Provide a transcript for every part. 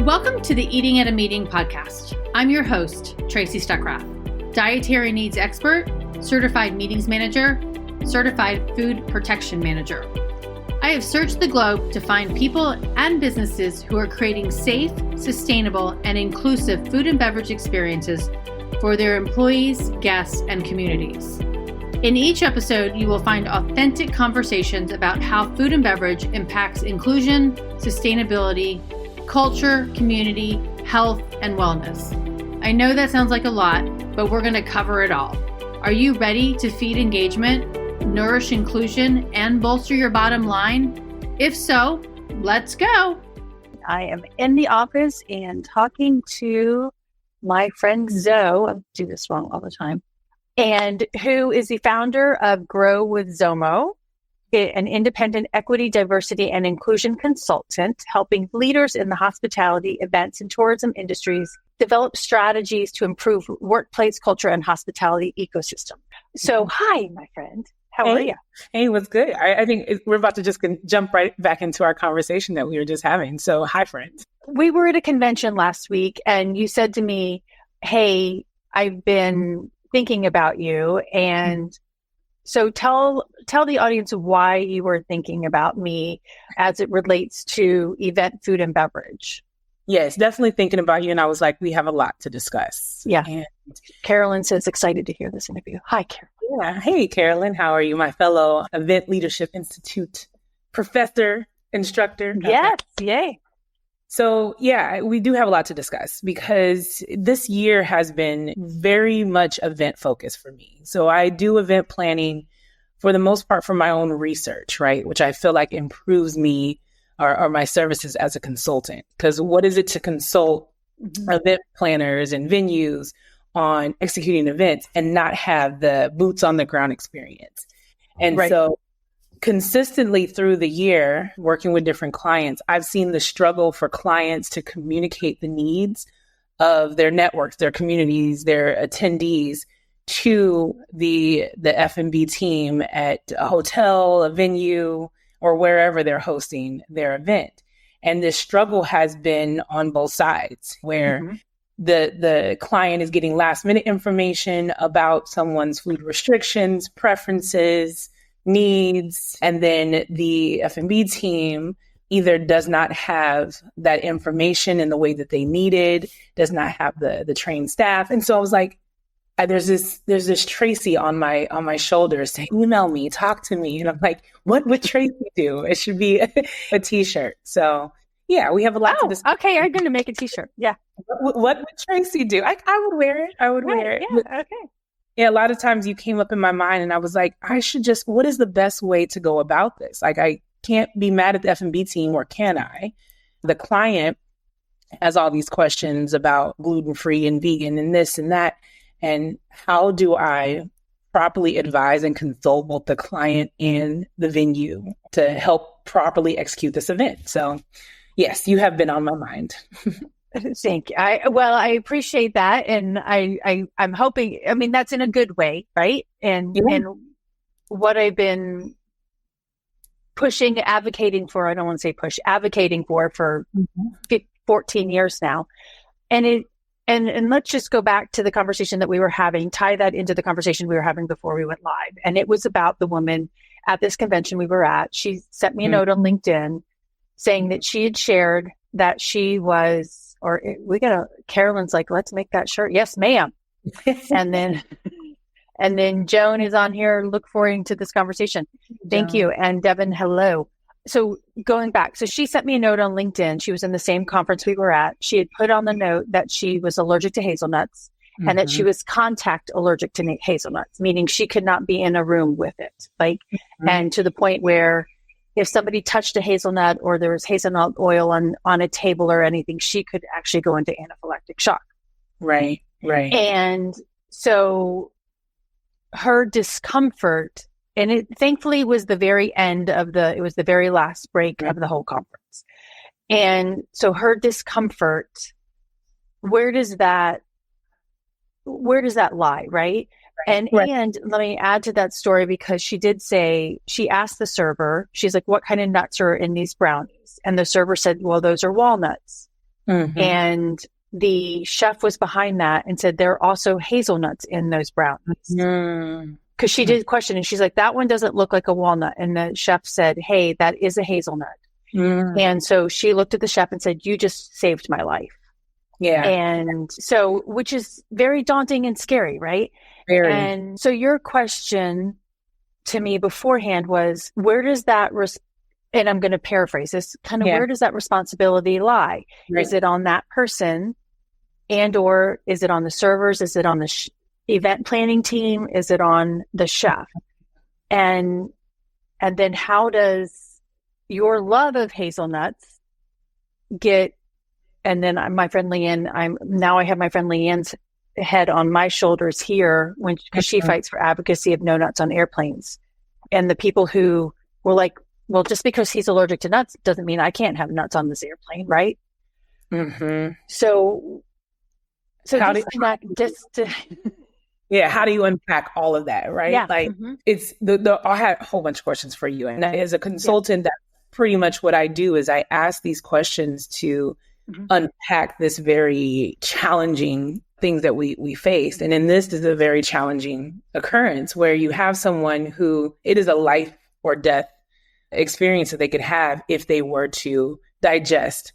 Welcome to the Eating at a Meeting podcast. I'm your host, Tracy Stuckrath, dietary needs expert, certified meetings manager, certified food protection manager. I have searched the globe to find people and businesses who are creating safe, sustainable, and inclusive food and beverage experiences for their employees, guests, and communities. In each episode, you will find authentic conversations about how food and beverage impacts inclusion, sustainability, culture, community, health, and wellness. I know that sounds like a lot, but we're going to cover it all. Are you ready to feed engagement, nourish inclusion, and bolster your bottom line? If so, let's go. I am in the office and talking to my friend Zoe, I do this wrong all the time, and who is the founder of Grow with Zomo, an independent equity, diversity, and inclusion consultant, helping leaders in the hospitality, events, and tourism industries develop strategies to improve workplace culture and hospitality ecosystem. So, hi, my friend. How are you? Hey, what's good? I think we're about to just jump right back into our conversation that we were just having. So, hi, friend. We were at a convention last week, and you said to me, hey, I've been thinking about you, and so tell the audience why you were thinking about me as it relates to event, food, and beverage. Yes, definitely thinking about you. And I was like, we have a lot to discuss. Yeah. And Carolyn says, excited to hear this interview. Hi, Carolyn. Yeah. Hey, Carolyn. How are you? My fellow Event Leadership Institute professor, instructor. Yes. Yay. So, yeah, we do have a lot to discuss because this year has been very much event focused for me. So I do event planning for the most part for my own research, right? Which I feel like improves me or my services as a consultant. Because what is it to consult event planners and venues on executing events and not have the boots on the ground experience? And so consistently through the year, working with different clients, I've seen the struggle for clients to communicate the needs of their networks, their communities, their attendees to the F&B team at a hotel, a venue, or wherever they're hosting their event. And this struggle has been on both sides, where the client is getting last minute information about someone's food restrictions, preferences, needs, and then the F&B team either does not have that information in the way that they needed, does not have the trained staff. And so I was like, there's this Tracy on my shoulders saying, email me, talk to me. And I'm like, what would Tracy do? It should be a t-shirt. So yeah, we have a lot to discuss. Okay, I'm going to make a t-shirt. Yeah. What would Tracy do? I would wear it. I would wear it. Yeah, okay. Yeah, a lot of times you came up in my mind and I was like, what is the best way to go about this? Like, I can't be mad at the F&B team, or can I? The client has all these questions about gluten-free and vegan and this and that. And how do I properly advise and consult both the client and the venue to help properly execute this event? So yes, you have been on my mind. Thank you. I appreciate that. And I'm hoping, I mean, that's in a good way, right? And what I've been advocating for 14 years now. And let's just go back to the conversation that we were having, tie that into the conversation we were having before we went live. And it was about the woman at this convention we were at. She sent me a note on LinkedIn saying that she had shared that she was, Carolyn's like, let's make that shirt. Yes, ma'am. and then Joan is on here. Look forward to this conversation. Thank you. And Devin, hello. So going back, so she sent me a note on LinkedIn. She was in the same conference we were at. She had put on the note that she was allergic to hazelnuts and that she was contact allergic to hazelnuts, meaning she could not be in a room with it. And to the point where if somebody touched a hazelnut or there was hazelnut oil on a table or anything, she could actually go into anaphylactic shock. Right. And so her discomfort, and it thankfully was the very end of it was the very last break of the whole conference. And so her discomfort, where does that lie, right? And let me add to that story, because she did say, she asked the server, she's like, what kind of nuts are in these brownies? And the server said, well, those are walnuts. And the chef was behind that and said, there are also hazelnuts in those brownies. Because she did question, and she's like, that one doesn't look like a walnut. And the chef said, hey, that is a hazelnut. And so she looked at the chef and said, you just saved my life. Yeah. And so, which is very daunting and scary, right? Very. And so your question to me beforehand was, where does that, and I'm going to paraphrase this, kind of where does that responsibility lie? Is it on that person, and or is it on the servers? Is it on the event planning team? Is it on the chef? And then how does your love of hazelnuts get, and then my friend Leanne, I have my friend Leanne's head on my shoulders here because she fights for advocacy of no nuts on airplanes. And the people who were like, well, just because he's allergic to nuts doesn't mean I can't have nuts on this airplane, right? So how do you unpack all of that, right? Yeah. Like it's I had a whole bunch of questions for you. And as a consultant, that's pretty much what I do is I ask these questions to unpack this very challenging things that we face. And then this is a very challenging occurrence where you have someone who it is a life or death experience that they could have if they were to digest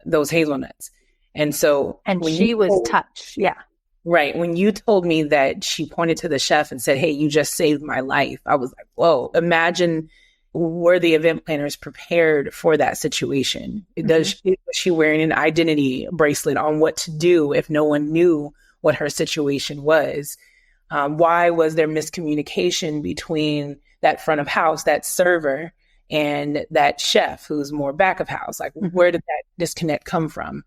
those hazelnuts. And so, and she was touched. Yeah. Right. When you told me that she pointed to the chef and said, hey, you just saved my life, I was like, whoa, imagine, were the event planners prepared for that situation? Was she wearing an identity bracelet on what to do if no one knew what her situation was? Why was there miscommunication between that front of house, that server, and that chef who's more back of house? Like, where did that disconnect come from?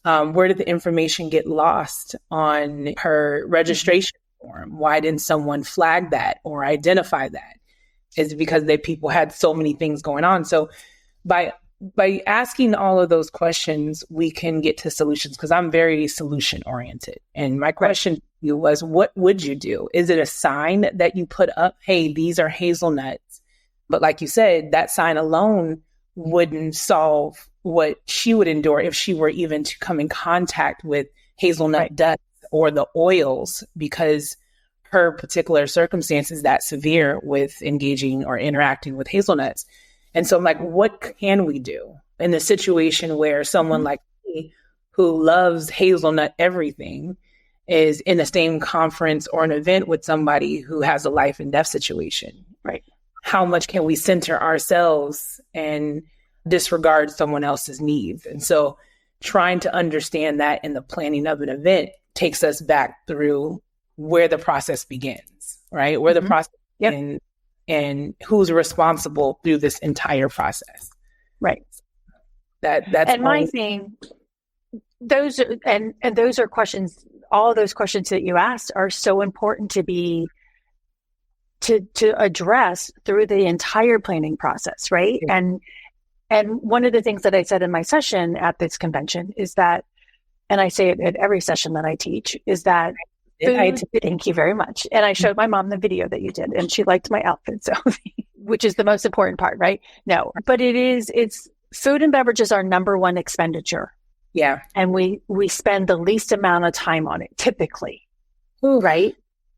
Where did the information get lost on her registration form? Why didn't someone flag that or identify that? Is it because people had so many things going on? So by asking all of those questions, we can get to solutions, because I'm very solution oriented. And my question to you was, what would you do? Is it a sign that you put up, hey, these are hazelnuts? But like you said, that sign alone wouldn't solve what she would endure if she were even to come in contact with hazelnut dust or the oils, because her particular circumstance is that severe with engaging or interacting with hazelnuts. And so I'm like, what can we do in the situation where someone like me, who loves hazelnut everything, is in the same conference or an event with somebody who has a life and death situation? Right. How much can we center ourselves and disregard someone else's needs? And so trying to understand that in the planning of an event takes us back through where the process begins, right? Where the process begins and who's responsible through this entire process. Right. That's and my thing, those are questions, all of those questions that you asked are so important to address through the entire planning process, right? And one of the things that I said in my session at this convention is that, and I say it at every session that I teach, is that thank you very much. And I showed my mom the video that you did, and she liked my outfit, so which is the most important part, right? No, but it's food and beverage is our number one expenditure. Yeah. And we spend the least amount of time on it typically. Ooh. Right?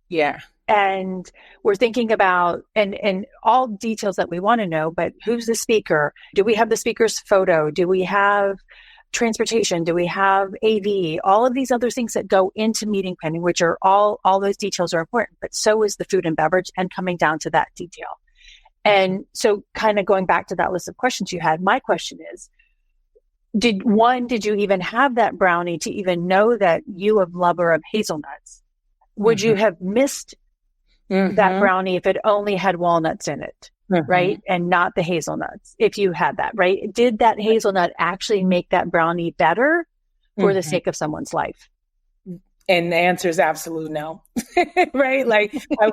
Yeah. And we're thinking about, and all details that we want to know, but who's the speaker? Do we have the speaker's photo? Do we have transportation? Do we have AV? All of these other things that go into meeting planning, which are all those details are important, but so is the food and beverage and coming down to that detail. And so kind of going back to that list of questions you had, my question is, did you even have that brownie to even know that you a lover of hazelnuts? Would you have missed that brownie if it only had walnuts in it, right? And not the hazelnuts, if you had that, right? Did that hazelnut actually make that brownie better for the sake of someone's life? And the answer is absolute no, right? Like I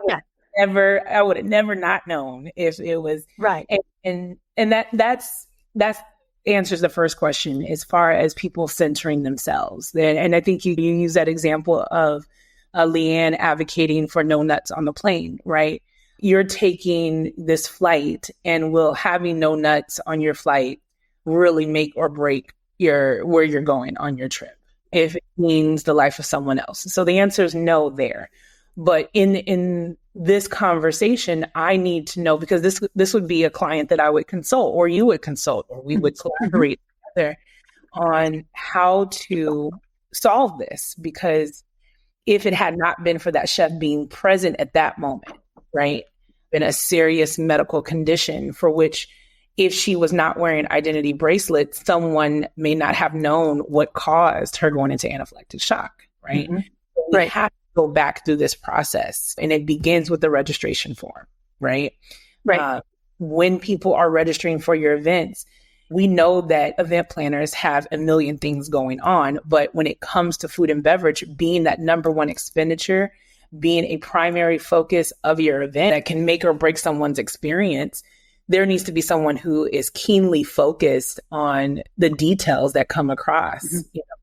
would have never not known if it was right. And that's answers the first question as far as people centering themselves. And I think you use that example of Leanne advocating for no nuts on the plane, right? You're taking this flight, and will having no nuts on your flight really make or break where you're going on your trip, if it means the life of someone else? So the answer is no there. But in this conversation, I need to know, because this would be a client that I would consult, or you would consult, or we would collaborate together on how to solve this. Because if it had not been for that chef being present at that moment, right, in a serious medical condition for which, if she was not wearing identity bracelets, someone may not have known what caused her going into anaphylactic shock, right? Mm-hmm. We have to go back through this process, and it begins with the registration form, right? Right. When people are registering for your events, we know that event planners have a million things going on, but when it comes to food and beverage, being that number one expenditure, being a primary focus of your event that can make or break someone's experience, there needs to be someone who is keenly focused on the details that come across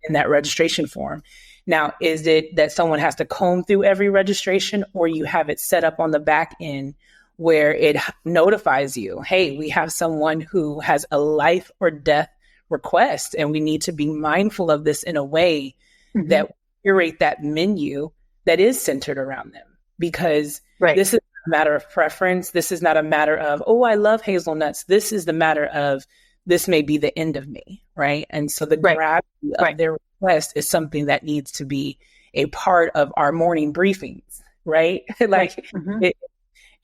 in that registration form. Now, is it that someone has to comb through every registration, or you have it set up on the back end where it notifies you, hey, we have someone who has a life or death request, and we need to be mindful of this in a way that we curate that menu that is centered around them? Because this is a matter of preference. This is not a matter of, oh, I love hazelnuts. This is the matter of, this may be the end of me, right? And so the gravity of their request is something that needs to be a part of our morning briefings, right?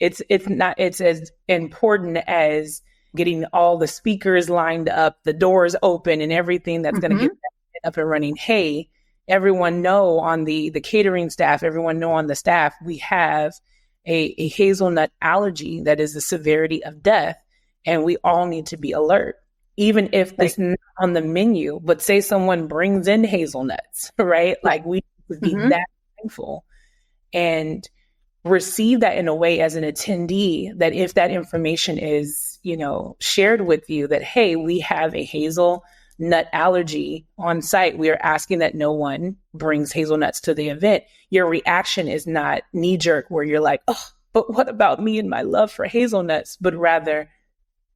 It's as important as getting all the speakers lined up, the doors open, and everything that's going to get that up and running. Hey, everyone know on the catering staff, everyone know on the staff, we have a hazelnut allergy that is the severity of death, and we all need to be alert. Even if this is not on the menu, but say someone brings in hazelnuts, right? Like, we would be that mindful and receive that in a way as an attendee, that if that information is, shared with you, that, hey, we have a hazelnut allergy on site, we are asking that no one brings hazelnuts to the event. Your reaction is not knee-jerk, where you're like, oh, but what about me and my love for hazelnuts? But rather,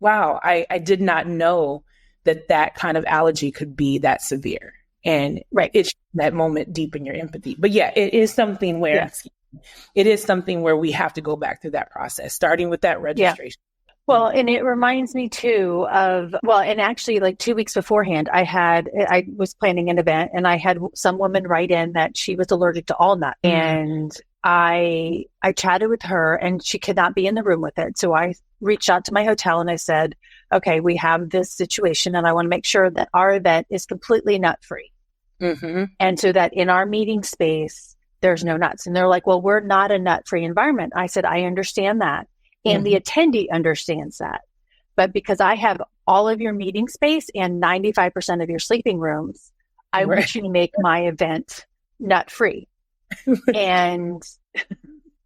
wow, I did not know that kind of allergy could be that severe. And it's that moment deepen your empathy. But yeah, it is something where we have to go back through that process, starting with that registration. Yeah. Well, and it reminds me too of, and actually, like 2 weeks beforehand, I was planning an event, and I had some woman write in that she was allergic to all nuts. And I chatted with her, and she could not be in the room with it. So I reached out to my hotel, and I said, okay, we have this situation, and I want to make sure that our event is completely nut-free. And so that in our meeting space, there's no nuts. And they're like, well, we're not a nut-free environment. I said, I understand that. And the attendee understands that. But because I have all of your meeting space and 95% of your sleeping rooms, I want you to make my event nut-free. And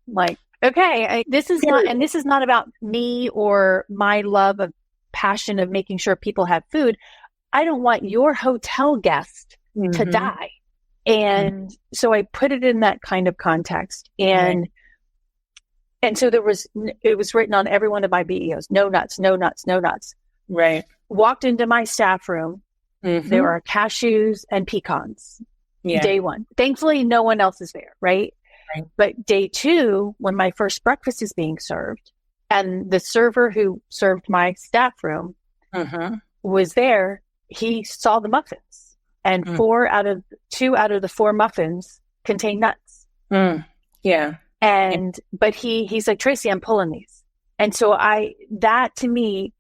like, okay, this is not about me or my love of passion of making sure people have food. I don't want your hotel guest to die. And so I put it in that kind of context. And so it was written on every one of my BEOs, no nuts, no nuts, no nuts. Right. Walked into my staff room. There are cashews and pecans. Day one. Thankfully, no one else is there. Right. But day two, when my first breakfast is being served, and the server who served my staff room was there, he saw the muffins. And 2 out of the 4 muffins contain nuts. Yeah. But he's like, Tracy, I'm pulling these. And so that to me,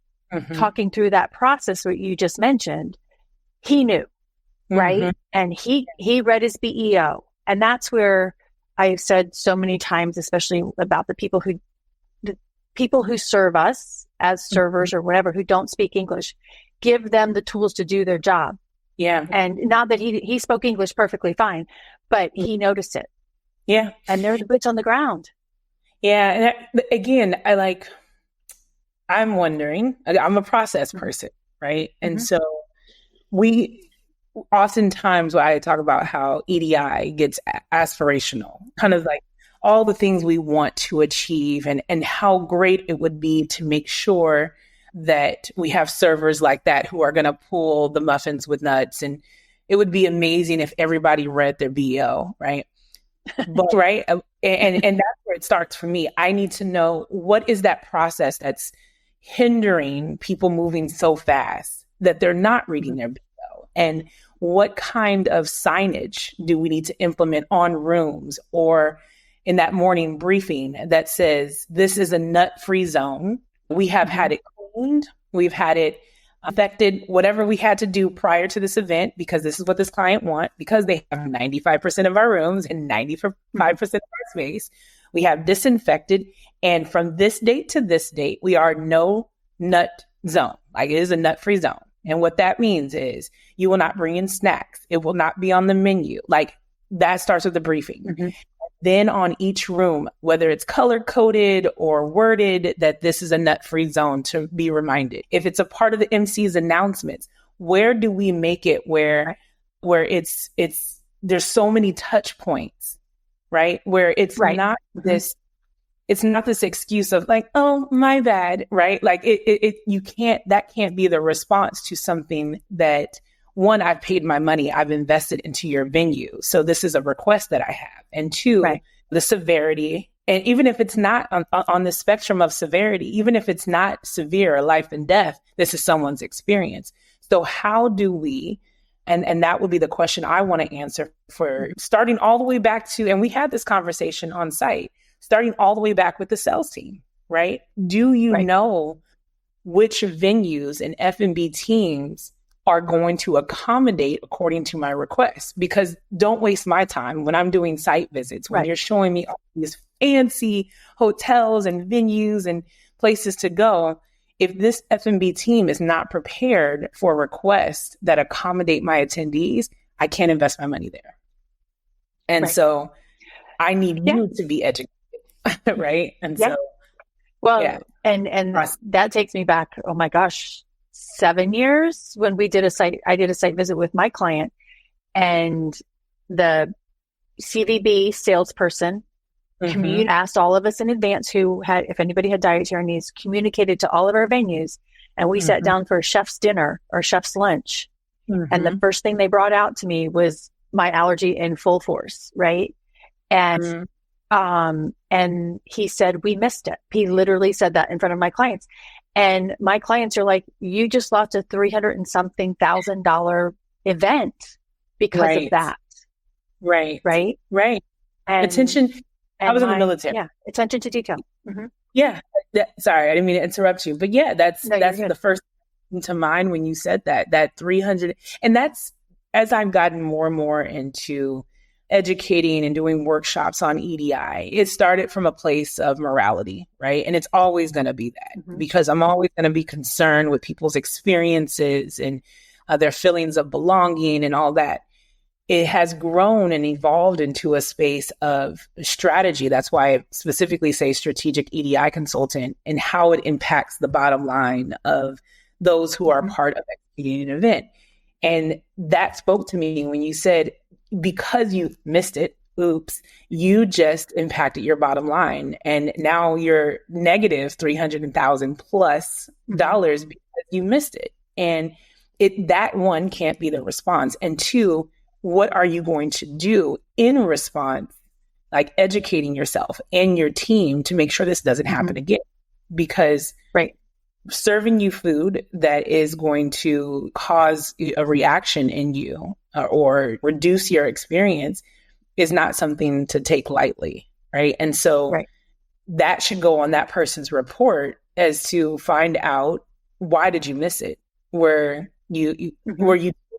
talking through that process, what you just mentioned, he knew, right? And he read his BEO. And that's where I've said so many times, especially about the people who serve us as servers or whatever, who don't speak English, give them the tools to do their job. Yeah. And not that he spoke English perfectly fine, but he noticed it. Yeah. And there are the boots on the ground. Yeah. And again, I'm wondering, I'm a process person, right? And so oftentimes when I talk about how EDI gets aspirational, kind of like all the things we want to achieve and how great it would be to make sure that we have servers like that who are going to pull the muffins with nuts. And it would be amazing if everybody read their BO, right? But, right. And that's where it starts for me. I need to know, what is that process that's hindering people moving so fast that they're not reading their BO? And what kind of signage do we need to implement on rooms or in that morning briefing that says, this is a nut-free zone. We have had it cleaned. We've had it affected, whatever we had to do prior to this event, because this is what this client wants, because they have 95% of our rooms and 95% of our space. We have disinfected. And from this date to this date, we are no nut zone. Like, it is a nut-free zone. And what that means is you will not bring in snacks. It will not be on the menu. Like, that starts with the briefing. Mm-hmm. Then on each room, whether it's color-coded or worded that this is a nut-free zone, to be reminded. If it's a part of the MC's announcements, where do we make it where it's there's so many touch points, right? Where it's not this, it's not this excuse of like, oh, my bad, right? Like that can't be the response to something that, one, I've paid my money, I've invested into your venue. So this is a request that I have. And two, the severity. And even if it's not on the spectrum of severity, even if it's not severe or life and death, this is someone's experience. So how do we, and that would be the question I want to answer, for starting all the way back to, and we had this conversation on site, starting all the way back with the sales team, right? Do you know which venues and F&B teams are going to accommodate according to my request? Because don't waste my time when I'm doing site visits, when you're showing me all these fancy hotels and venues and places to go. If this F&B team is not prepared for requests that accommodate my attendees, I can't invest my money there. And so I need you to be educated, right? And so, and that takes me back, oh my gosh, 7 years when I did a site visit with my client, and the CVB salesperson asked all of us in advance if anybody had dietary needs, communicated to all of our venues, and we sat down for a chef's dinner or chef's lunch. And the first thing they brought out to me was my allergy in full force. Right. And, and he said, we missed it. He literally said that in front of my clients. And my clients are like, you just lost a $300 and something thousand event because of that. Right. And attention. I was in the military. Yeah. Attention to detail. Yeah. Sorry, I didn't mean to interrupt you, but that's the first thing to mind when you said that 300. And that's, as I've gotten more and more into educating and doing workshops on EDI, it started from a place of morality, right? And it's always going to be that, because I'm always going to be concerned with people's experiences and their feelings of belonging and all that. It has grown and evolved into a space of strategy. That's why I specifically say strategic EDI consultant, and how it impacts the bottom line of those who are part of executing an event. And that spoke to me when you said, because you missed it, you just impacted your bottom line. And now you're negative $300,000 plus because you missed it. And that, one, can't be the response. And two, what are you going to do in response, like educating yourself and your team to make sure this doesn't happen again? Because serving you food that is going to cause a reaction in you or reduce your experience is not something to take lightly, right? And so that should go on that person's report as to find out, why did you miss it? Were you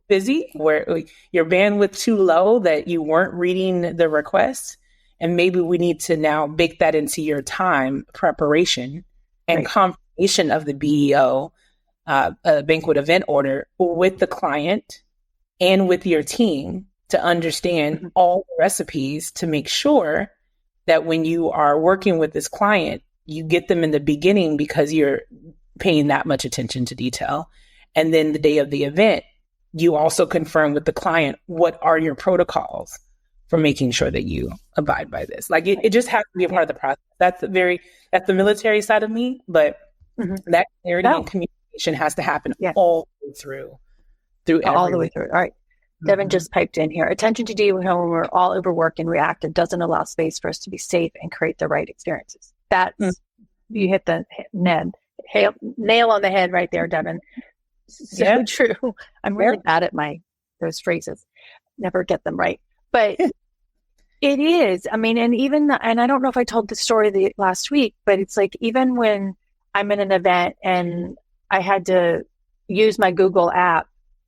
busy? Were your bandwidth too low that you weren't reading the request? And maybe we need to now bake that into your time preparation and confirmation of the BEO, banquet event order, with the client and with your team, to understand all the recipes to make sure that when you are working with this client, you get them in the beginning because you're paying that much attention to detail. And then the day of the event, you also confirm with the client, what are your protocols for making sure that you abide by this? Like it just has to be a part of the process. That's the military side of me, but that clarity and communication has to happen all the way through all the way through. All right. Devin just piped in here. Attention to detail when we're all overworked and reactive doesn't allow space for us to be safe and create the right experiences. That's, you hit the nail on the head right there, Devin. So true. I'm really bad at those phrases. Never get them right. But it is. I mean, and I don't know if I told the story last week, but it's like, even when I'm in an event and I had to use my Google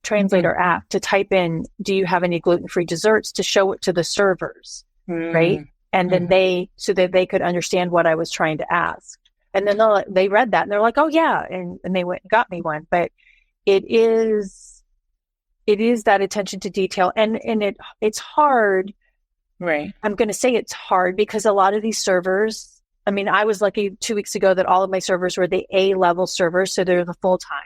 Translator app to type in, do you have any gluten-free desserts, to show it to the servers, right? And then so that they could understand what I was trying to ask. And then they read that and they're like, oh yeah. And they went and got me one. But it is that attention to detail. And it's hard. Right. I'm going to say it's hard because a lot of these servers, I mean, I was lucky 2 weeks ago that all of my servers were the A-level servers. So they're the full-time,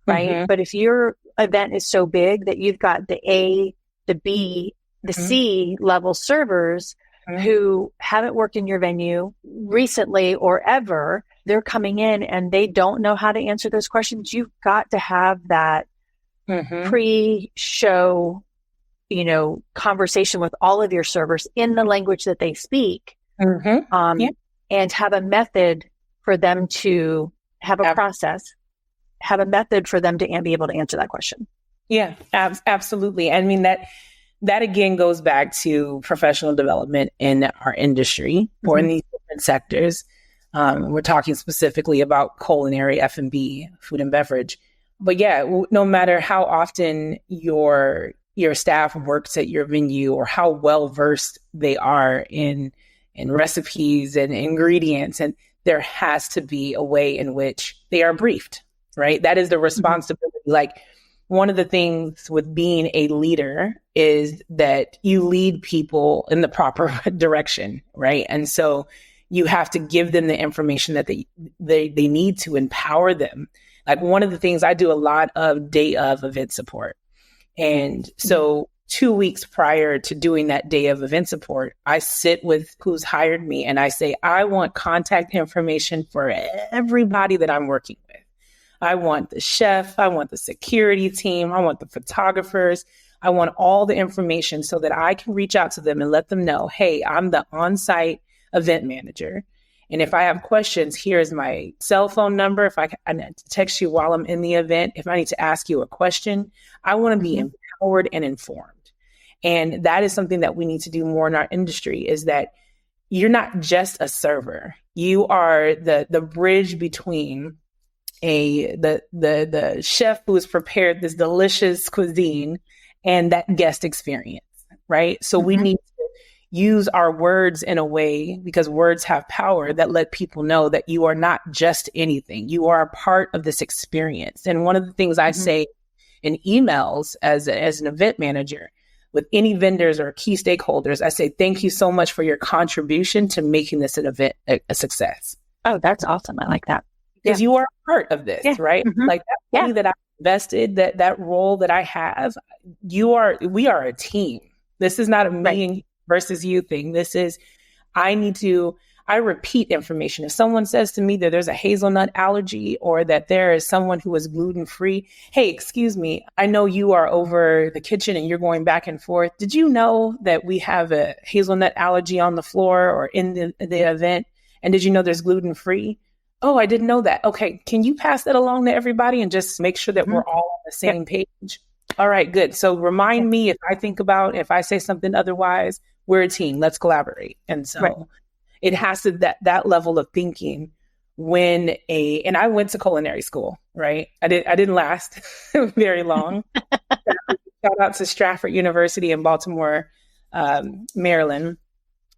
right? But if your event is so big that you've got the A, the B, the C level servers who haven't worked in your venue recently or ever, they're coming in and they don't know how to answer those questions. You've got to have that pre-show, conversation with all of your servers in the language that they speak, and have a method for them to have a process, have a method for them to be able to answer that question. Yeah, absolutely. I mean, that again goes back to professional development in our industry or in these different sectors. We're talking specifically about culinary, F&B, food and beverage. But yeah, no matter how often your staff works at your venue or how well versed they are in recipes and ingredients, and there has to be a way in which they are briefed, right? That is the responsibility. Like, one of the things with being a leader is that you lead people in the proper direction, right? And so you have to give them the information that they need to empower them. Like, one of the things, I do a lot of day of event support. And so 2 weeks prior to doing that day of event support, I sit with who's hired me and I say, I want contact information for everybody that I'm working with. I want the chef, I want the security team, I want the photographers, I want all the information so that I can reach out to them and let them know, hey, I'm the on-site event manager. And if I have questions, here's my cell phone number. If I need to text you while I'm in the event, if I need to ask you a question, I want to be empowered and informed. And that is something that we need to do more in our industry, is that you're not just a server. You are the bridge between the chef who has prepared this delicious cuisine and that guest experience, right? So we need to use our words in a way, because words have power, that let people know that you are not just anything. You are a part of this experience. And one of the things I say in emails as an event manager with any vendors or key stakeholders, I say, thank you so much for your contribution to making this an event a success. Oh, that's awesome. I like that. Because you are a part of this, right? Like, that money that I invested, that role that I have, we are a team. This is not a me versus you thing. This is, I repeat information. If someone says to me that there's a hazelnut allergy or that there is someone who is gluten-free, hey, excuse me, I know you are over the kitchen and you're going back and forth. Did you know that we have a hazelnut allergy on the floor or in the event? And did you know there's gluten-free? Oh, I didn't know that. Okay, can you pass that along to everybody and just make sure that we're all on the same page? All right, good. So remind me if I say something otherwise, we're a team. Let's collaborate. And so it has to that level of thinking and I went to culinary school, right? I didn't last very long. Shout out to Stratford University in Baltimore, Maryland.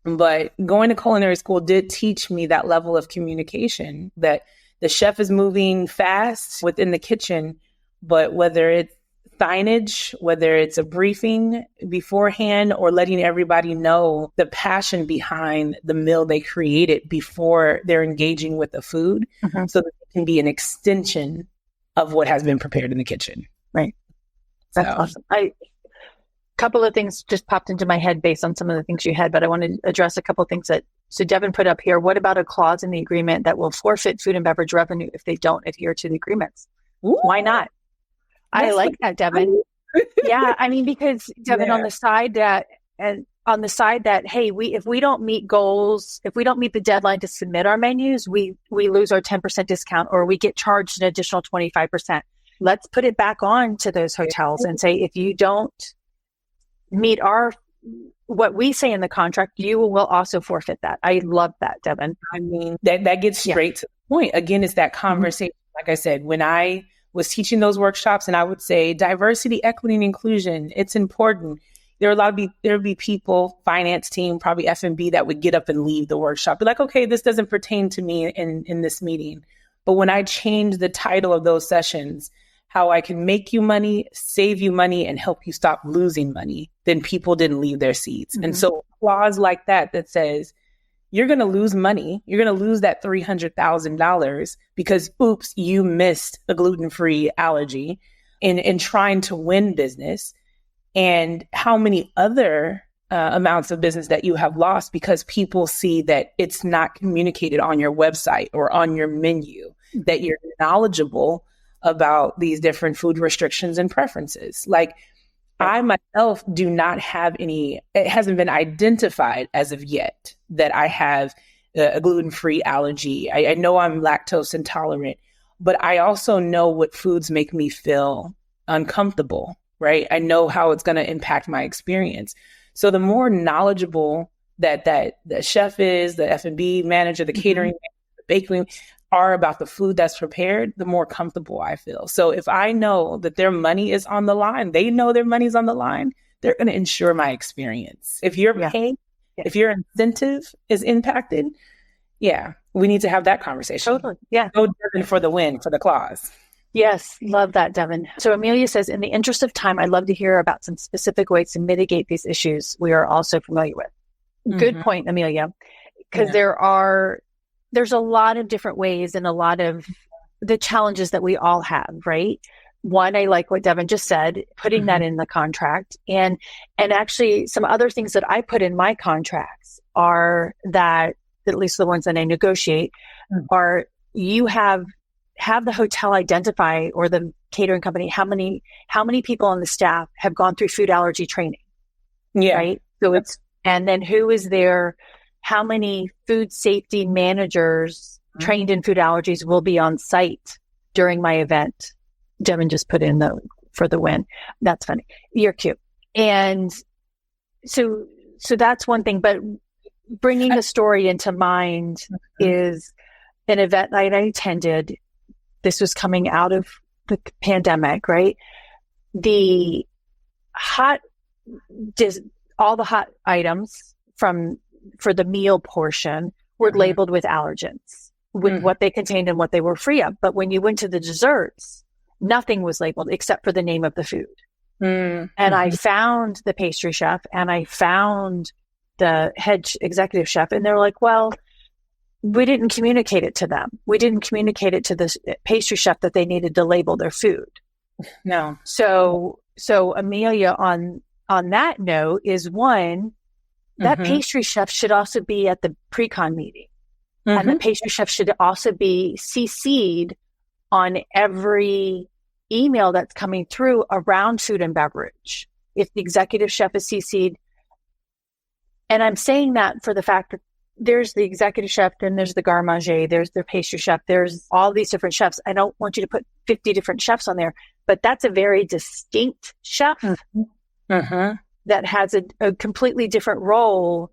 But going to culinary school did teach me that level of communication, that the chef is moving fast within the kitchen, but whether it's signage, whether it's a briefing beforehand or letting everybody know the passion behind the meal they created before they're engaging with the food, so that it can be an extension of what has been prepared in the kitchen. Right. That's awesome. Couple of things just popped into my head based on some of the things you had, but I want to address a couple of things so Devin put up here. What about a clause in the agreement that will forfeit food and beverage revenue if they don't adhere to the agreements? Ooh, why not? I like that, Devin. Yeah, I mean, because Devin, on the side that, hey, if we don't meet goals, if we don't meet the deadline to submit our menus, we lose our 10% discount, or we get charged an additional 25%. Let's put it back on to those hotels and say, if you don't meet what we say in the contract, you will also forfeit that. I love that, Devin. I mean, that gets straight to the point. Again, it's that conversation. Like I said, when I was teaching those workshops, and I would say diversity, equity, and inclusion, it's important. There would be people, finance team, probably F&B, that would get up and leave the workshop. Be like, okay, this doesn't pertain to me in this meeting. But when I changed the title of those sessions, how I can make you money, save you money, and help you stop losing money, then people didn't leave their seats. And so a clause like that says, you're going to lose money. You're going to lose that $300,000 because, oops, you missed a gluten-free allergy in trying to win business. And how many other amounts of business that you have lost because people see that it's not communicated on your website or on your menu, that you're knowledgeable about these different food restrictions and preferences. Like, I myself do not have any, it hasn't been identified as of yet that I have a gluten-free allergy. I know I'm lactose intolerant, but I also know what foods make me feel uncomfortable, right? I know how it's going to impact my experience. So the more knowledgeable that the chef is, the F&B manager, the catering manager, the bakery are about the food that's prepared, the more comfortable I feel. So if I know that their money is on the line, they know their money's on the line, they're going to ensure my experience. If you're paying, if your incentive is impacted, we need to have that conversation. Totally. Yeah. Go Devin for the win, for the clause. Yes. Love that, Devin. So Amelia says, in the interest of time, I'd love to hear about some specific ways to mitigate these issues we are also familiar with. Good point, Amelia, because there's a lot of different ways and a lot of the challenges that we all have, right? One, I like what Devin just said, putting that in the contract. And actually some other things that I put in my contracts are that, at least the ones that I negotiate, are you have the hotel identify, or the catering company, how many people on the staff have gone through food allergy training. Yeah. Right. So and then who is there? How many food safety managers trained in food allergies will be on site during my event? Devin just put in for the win. That's funny. You're cute. And so that's one thing, but bringing the story into mind is an event that I attended. This was coming out of the pandemic, right? All the hot items for the meal portion were labeled with allergens, with what they contained and what they were free of. But when you went to the desserts, nothing was labeled except for the name of the food. And I found the pastry chef and I found the head executive chef, and they're like, well, we didn't communicate it to them. We didn't communicate it to the pastry chef that they needed to label their food. No. So Amelia, on that note, is one, that pastry chef should also be at the pre-con meeting. And the pastry chef should also be CC'd on every email that's coming through around food and beverage. If the executive chef is CC'd, and I'm saying that for the fact that there's the executive chef, then there's the garde manger, there's the pastry chef, there's all these different chefs. I don't want you to put 50 different chefs on there, but that's a very distinct chef that has a completely different role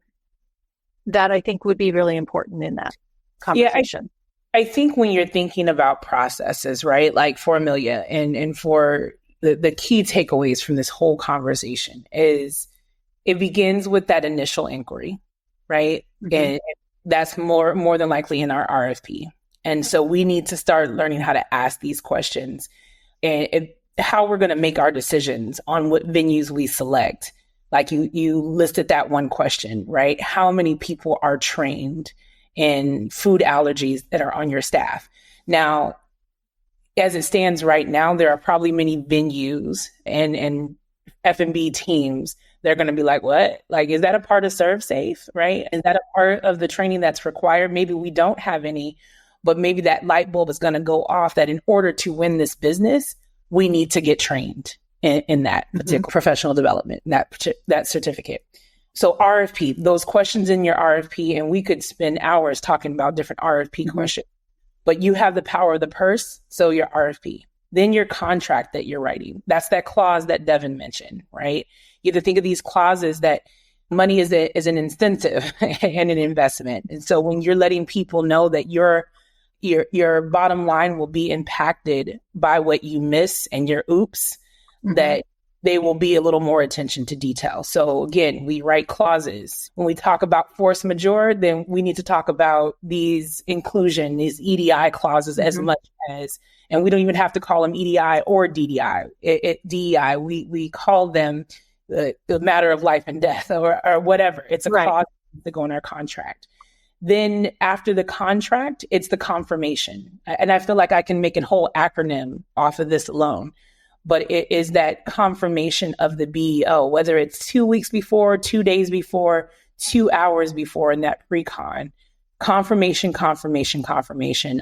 that I think would be really important in that conversation. Yeah, I think when you're thinking about processes, right, like for Amelia and for the key takeaways from this whole conversation is it begins with that initial inquiry, right? And that's more than likely in our RFP. And so we need to start learning how to ask these questions and how we're going to make our decisions on what venues we select. Like you listed that one question, right? How many people are trained in food allergies that are on your staff? Now, as it stands right now, there are probably many venues and F&B teams. They're going to be like, what? Like, is that a part of Serve Safe, right? Is that a part of the training that's required? Maybe we don't have any, but maybe that light bulb is going to go off that in order to win this business, we need to get trained in that particular professional development, that certificate. So RFP, those questions in your RFP, and we could spend hours talking about different RFP questions, but you have the power of the purse. So your RFP, then your contract that you're writing. That's that clause that Devin mentioned, right? You have to think of these clauses that money is an incentive and an investment. And so when you're letting people know that your bottom line will be impacted by what you miss and your oops, that they will be a little more attention to detail. So again, we write clauses. When we talk about force majeure, then we need to talk about these EDI clauses as much as, and we don't even have to call them EDI or DDI. DEI, we call them the matter of life and death or whatever. It's a clause to go in our contract. Then after the contract, it's the confirmation. And I feel like I can make a whole acronym off of this alone. But it is that confirmation of the BEO, whether it's 2 weeks before, 2 days before, 2 hours before in that pre-con, confirmation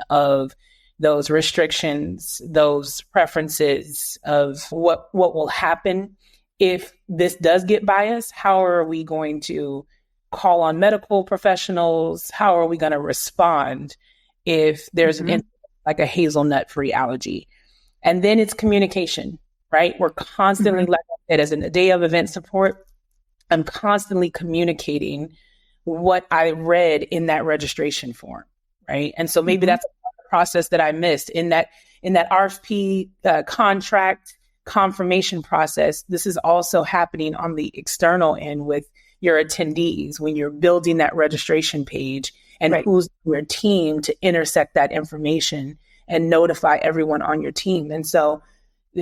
of those restrictions, those preferences of what will happen if this does get by us. How are we going to call on medical professionals? How are we going to respond if there's like a hazelnut-free allergy? And then it's communication, right? We're constantly, like I said, as a day of event support, I'm constantly communicating what I read in that registration form, right? And so maybe that's a process that I missed in that RFP contract confirmation process. This is also happening on the external end with your attendees when you're building that registration page and who's your team to intersect that information and notify everyone on your team. And so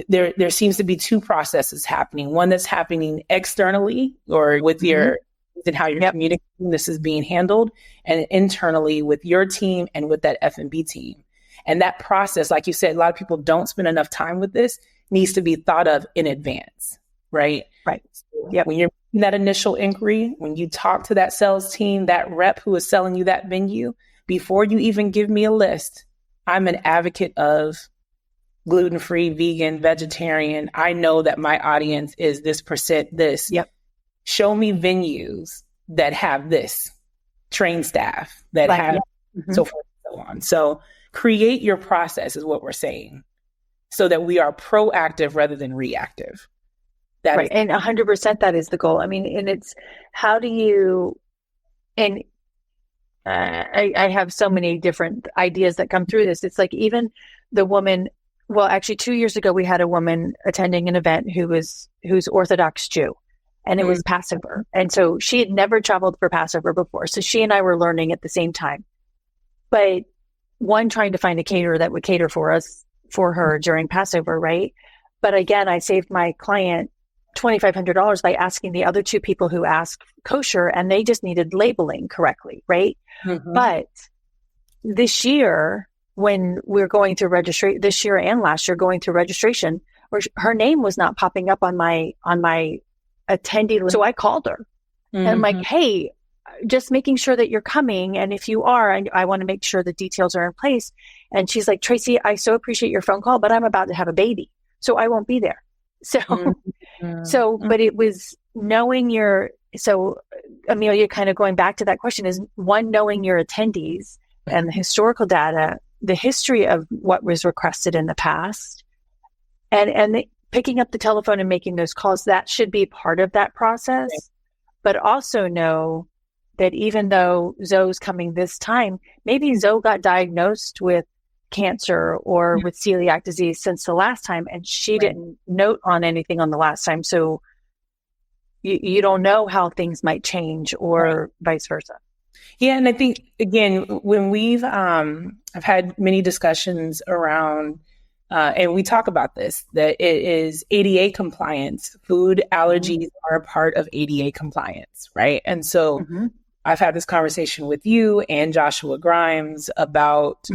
there seems to be two processes happening. One that's happening externally or with your and how you're communicating this is being handled, and internally with your team and with that F&B team. And that process, like you said, a lot of people don't spend enough time with this, needs to be thought of in advance, right? Right. So when you're making that initial inquiry, when you talk to that sales team, that rep who is selling you that venue, before you even give me a list, I'm an advocate of gluten-free, vegan, vegetarian. I know that my audience is this percent this. Show me venues that have this, trained staff that have so forth and so on. So create your process is what we're saying so that we are proactive rather than reactive. That and 100% that is the goal. I mean, and it's how do you, and I have so many different ideas that come through this. It's like even the woman, well, actually 2 years ago, we had a woman attending an event who's Orthodox Jew, and it was Passover. And so she had never traveled for Passover before. So she and I were learning at the same time, but one, trying to find a caterer that would cater for her during Passover. Right. But again, I saved my client $2,500 by asking the other two people who asked kosher, and they just needed labeling correctly. Right. But this year, when we're going through registration, this year and last year going through registration, her name was not popping up on my attendee list. So I called her and I'm like, hey, just making sure that you're coming. And if you are, I want to make sure the details are in place. And she's like, Tracy, I so appreciate your phone call, but I'm about to have a baby, so I won't be there. So, but it was knowing so Amelia, kind of going back to that question, is one, knowing your attendees and the historical data, the history of what was requested in the past, and picking up the telephone and making those calls. That should be part of that process. But also know that even though Zoe's coming this time, maybe Zoe got diagnosed with cancer or with celiac disease since the last time, and she didn't note on anything on the last time. So you don't know how things might change or vice versa. Yeah. And I think, again, when I've had many discussions around, and we talk about this, that it is ADA compliance. Food allergies are a part of ADA compliance, right? And so I've had this conversation with you and Joshua Grimes about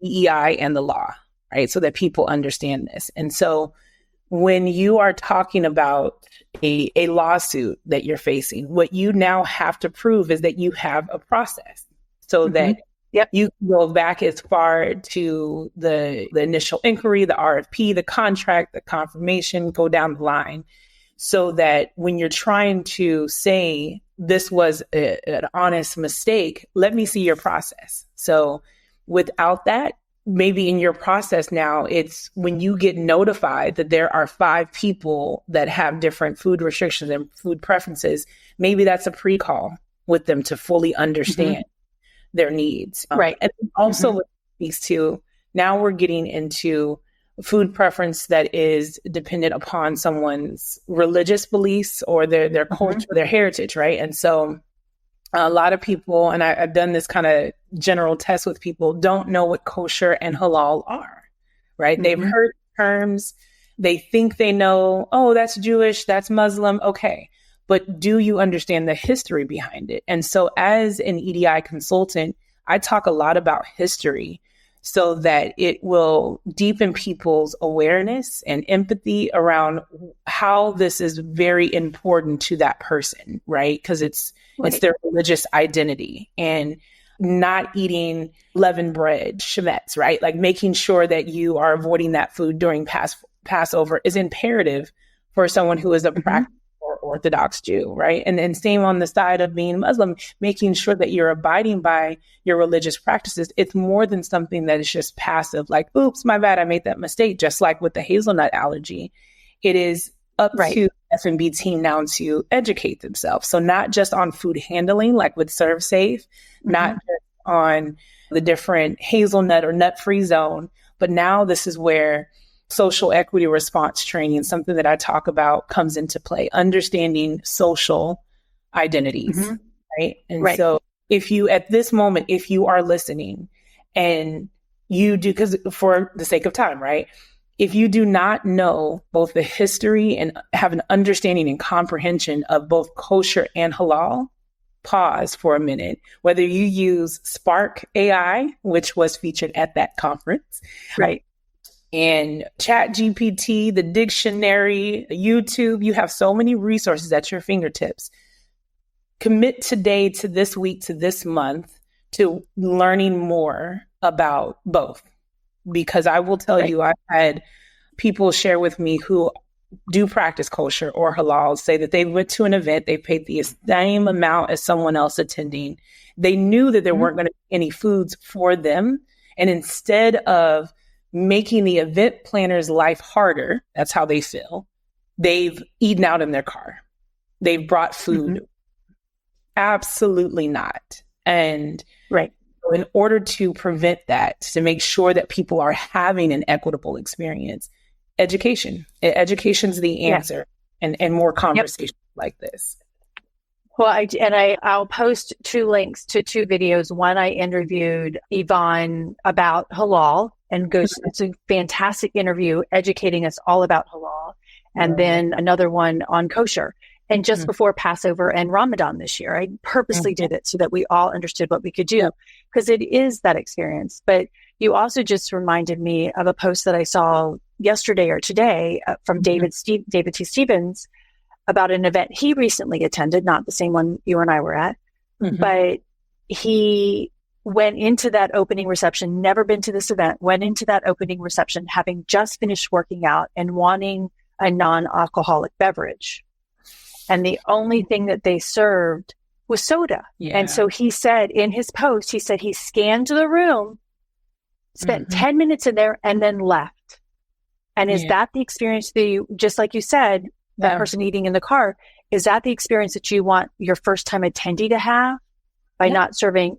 DEI and the law, right? So that people understand this. And so when you are talking about a lawsuit that you're facing, what you now have to prove is that you have a process so that you can go back as far to the initial inquiry, the RFP, the contract, the confirmation, go down the line, so that when you're trying to say this was an honest mistake, let me see your process. So without that, maybe in your process now, it's when you get notified that there are 5 people that have different food restrictions and food preferences, maybe that's a pre-call with them to fully understand their needs. Right. And also what it speaks to, now we're getting into food preference that is dependent upon someone's religious beliefs or their culture, their heritage, right? And so a lot of people, and I've done this kind of general test with people, don't know what kosher and halal are, right? They've heard terms. They think they know, oh, that's Jewish, that's Muslim. Okay. But do you understand the history behind it? And so as an EDI consultant, I talk a lot about history so that it will deepen people's awareness and empathy around how this is very important to that person, right? Because it's their religious identity, and not eating leavened bread, shemetz, right? Like making sure that you are avoiding that food during Passover is imperative for someone who is a practical or Orthodox Jew, right? And then same on the side of being Muslim, making sure that you're abiding by your religious practices. It's more than something that is just passive, like, oops, my bad, I made that mistake. Just like with the hazelnut allergy, it is up to F&B team now to educate themselves. So not just on food handling, like with Serve Safe, not just on the different hazelnut or nut-free zone, but now this is where social equity response training, something that I talk about, comes into play, understanding social identities, right? And so if you, at this moment, if you are listening and you do, because for the sake of time, right? If you do not know both the history and have an understanding and comprehension of both kosher and halal, pause for a minute. Whether you use Spark AI, which was featured at that conference, right? And ChatGPT, the dictionary, YouTube, you have so many resources at your fingertips. Commit today to this week, to this month, to learning more about both. Because I will tell you, I've had people share with me who do practice kosher or halal say that they went to an event, they paid the same amount as someone else attending. They knew that there weren't going to be any foods for them. And instead of making the event planner's life harder, that's how they feel, they've eaten out in their car. They've brought food. Absolutely not. And in order to prevent that, to make sure that people are having an equitable experience, education's the answer, and more conversations like this. Well, I'll post 2 links to 2 videos. One, I interviewed Yvonne about halal, and it's a fantastic interview educating us all about halal. And then another one on kosher. And just before Passover and Ramadan this year, I purposely did it so that we all understood what we could do, because it is that experience. But you also just reminded me of a post that I saw yesterday or today from David T. Stevens about an event he recently attended, not the same one you and I were at, but he went into that opening reception, never been to this event, went into that opening reception having just finished working out and wanting a non-alcoholic beverage. And the only thing that they served was soda. And so he said in his post, he said he scanned the room, spent 10 minutes in there, and then left. And is that the experience that you, just like you said, that person eating in the car, is that the experience that you want your first time attendee to have by not serving?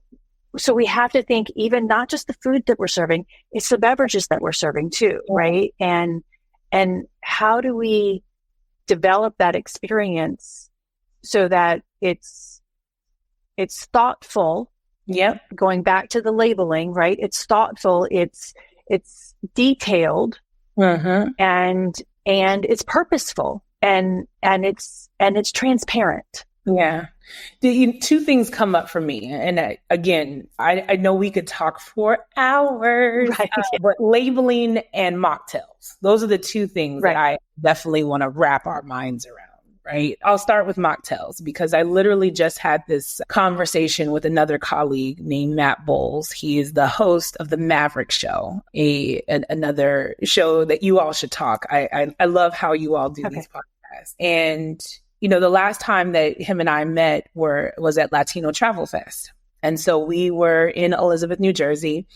So we have to think, even not just the food that we're serving, it's the beverages that we're serving too, right? And how do we develop that experience so that it's thoughtful? Going back to the labeling, right? It's thoughtful, it's detailed, and it's purposeful, and it's transparent, Yeah. Two things come up for me. And again, I know we could talk for hours, Right. but labeling and mocktails, those are the two things Right. that I definitely want to wrap our minds around. Right. I'll start with mocktails because I literally just had this conversation with another colleague named Matt Bowles. He is the host of the Beverage show, another show that you all should talk. I love how you all do these podcasts. And the last time that him and I met was at Latino Travel Fest. And so we were in Elizabeth, New Jersey,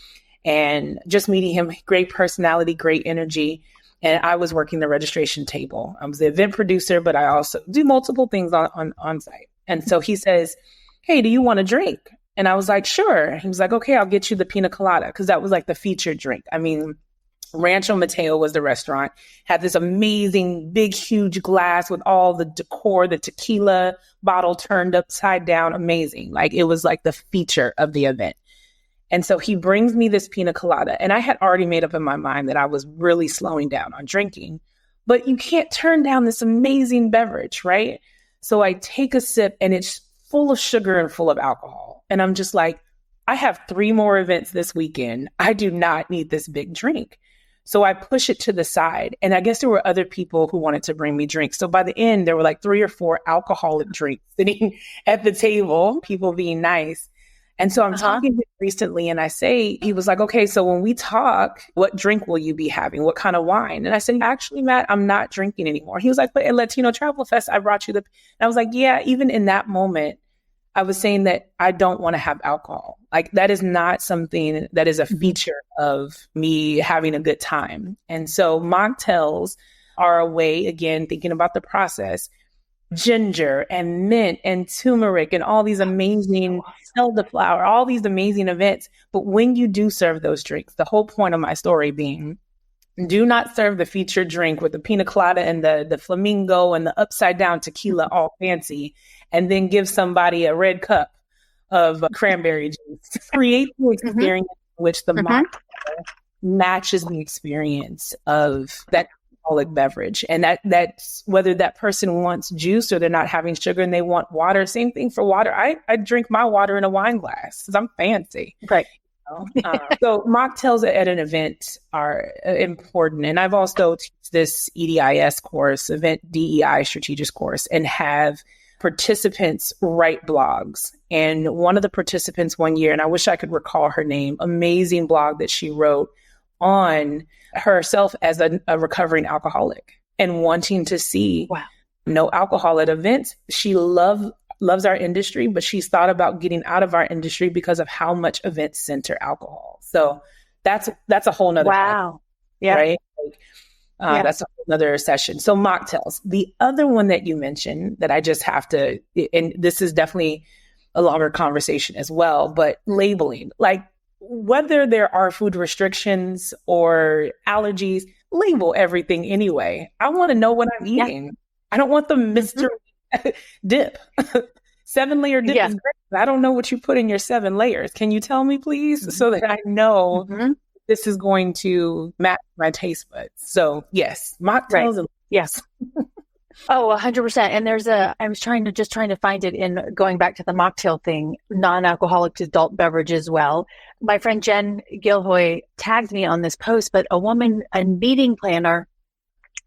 and just meeting him, great personality, great energy. And I was working the registration table. I was the event producer, but I also do multiple things on site. And so he says, "Hey, do you want a drink?" And I was like, "Sure." He was like, "Okay, I'll get you the pina colada," because that was like the featured drink. I mean, Rancho Mateo was the restaurant, had this amazing, big, huge glass with all the decor, the tequila bottle turned upside down, amazing. Like it was like the feature of the event. And so he brings me this pina colada, and I had already made up in my mind that I was really slowing down on drinking, but you can't turn down this amazing beverage, right? So I take a sip and it's full of sugar and full of alcohol. And I'm just like, I have 3 more events this weekend. I do not need this big drink. So I push it to the side. And I guess there were other people who wanted to bring me drinks. So by the end, there were like 3 or 4 alcoholic drinks sitting at the table, people being nice. And so I'm talking to him recently and he was like, "Okay, so when we talk, what drink will you be having? What kind of wine?" And I said, "Actually, Matt, I'm not drinking anymore." He was like, "But at Latino Travel Fest, I brought you the," and I was like, "Yeah, even in that moment, I was saying that I don't want to have alcohol. Like that is not something that is a feature of me having a good time." And so mocktails are a way, again, thinking about the process, ginger and mint and turmeric and all these amazing elderflower, all these amazing events. But when you do serve those drinks, the whole point of my story being, do not serve the featured drink with the pina colada and the flamingo and the upside down tequila all fancy, and then give somebody a red cup of cranberry juice. Create the experience in which the mocktail matches the experience of that alcoholic beverage. And that's whether that person wants juice or they're not having sugar and they want water. Same thing for water. I drink my water in a wine glass because I'm fancy. Right. So mocktails at an event are important. And I've also taught this EDIS course, Event DEI Strategic course, and have participants write blogs. And one of the participants one year, and I wish I could recall her name, amazing blog that she wrote on herself as a recovering alcoholic and wanting to see no alcohol at events. She loves our industry, but she's thought about getting out of our industry because of how much events center alcohol. So that's a whole nother wow. Yeah. Right. That's a whole nother session. So mocktails. The other one that you mentioned that I just have to, and this is definitely a longer conversation as well, but labeling, like whether there are food restrictions or allergies, label everything anyway. I want to know what I'm eating. Yeah. I don't want the mystery dip. 7-layer dip is great. I don't know what you put in your 7 layers. Can you tell me, please? So that I know this is going to match my taste buds. So yes, mocktails. Right. Yes. Oh, 100%. And I was trying to find it in going back to the mocktail thing, non-alcoholic adult beverage as well. My friend Jen Gilhoy tagged me on this post, but a meeting planner,